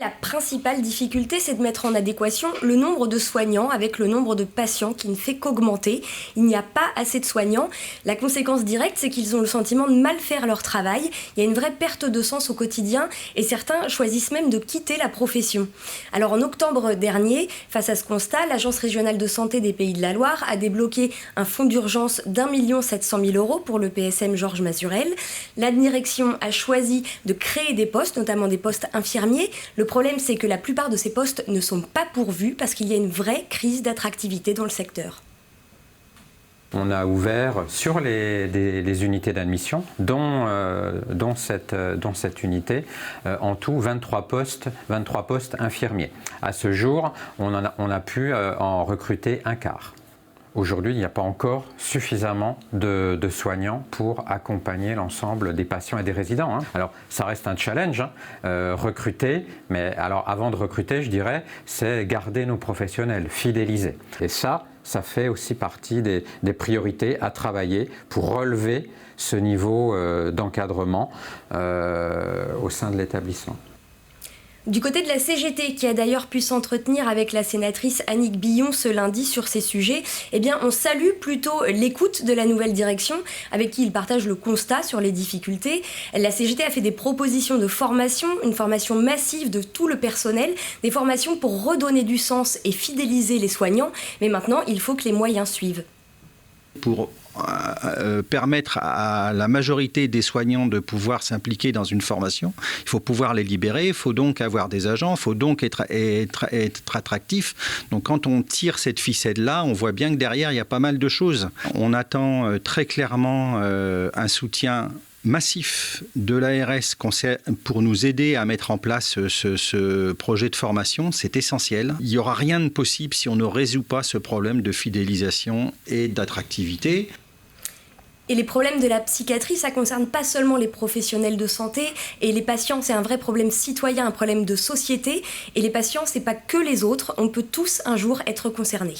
La principale difficulté, c'est de mettre en adéquation le nombre de soignants avec le nombre de patients qui ne fait qu'augmenter. Il n'y a pas assez de soignants. La conséquence directe, c'est qu'ils ont le sentiment de mal faire leur travail. Il y a une vraie perte de sens au quotidien et certains choisissent même de quitter la profession. Alors en octobre dernier, face à ce constat, l'Agence régionale de santé des Pays de la Loire a débloqué un fonds d'urgence d'1 700 000 € pour le PSM Georges Mazurel. La direction a choisi de créer des postes, notamment des postes infirmiers. Le problème, c'est que la plupart de ces postes ne sont pas pourvus parce qu'il y a une vraie crise d'attractivité dans le secteur. On a ouvert sur les unités d'admission, dont cette unité, en tout 23 postes infirmiers. À ce jour, on a pu en recruter un quart. Aujourd'hui, il n'y a pas encore suffisamment de soignants pour accompagner l'ensemble des patients et des résidents. Alors, ça reste un challenge, recruter, mais alors avant de recruter, je dirais, c'est garder nos professionnels, fidéliser. Et ça fait aussi partie des priorités à travailler pour relever ce niveau d'encadrement au sein de l'établissement. Du côté de la CGT, qui a d'ailleurs pu s'entretenir avec la sénatrice Annick Billon ce lundi sur ces sujets, eh bien on salue plutôt l'écoute de la nouvelle direction, avec qui il partage le constat sur les difficultés. La CGT a fait des propositions de formation, une formation massive de tout le personnel, des formations pour redonner du sens et fidéliser les soignants, mais maintenant il faut que les moyens suivent. Pour permettre à la majorité des soignants de pouvoir s'impliquer dans une formation, il faut pouvoir les libérer, il faut donc avoir des agents, il faut donc être attractif. Donc quand on tire cette ficelle-là, on voit bien que derrière, il y a pas mal de choses. On attend très clairement un soutien massif de l'ARS pour nous aider à mettre en place ce projet de formation, c'est essentiel. Il n'y aura rien de possible si on ne résout pas ce problème de fidélisation et d'attractivité. Et les problèmes de la psychiatrie, ça ne concerne pas seulement les professionnels de santé et les patients, c'est un vrai problème citoyen, un problème de société. Et les patients, ce n'est pas que les autres, on peut tous un jour être concernés.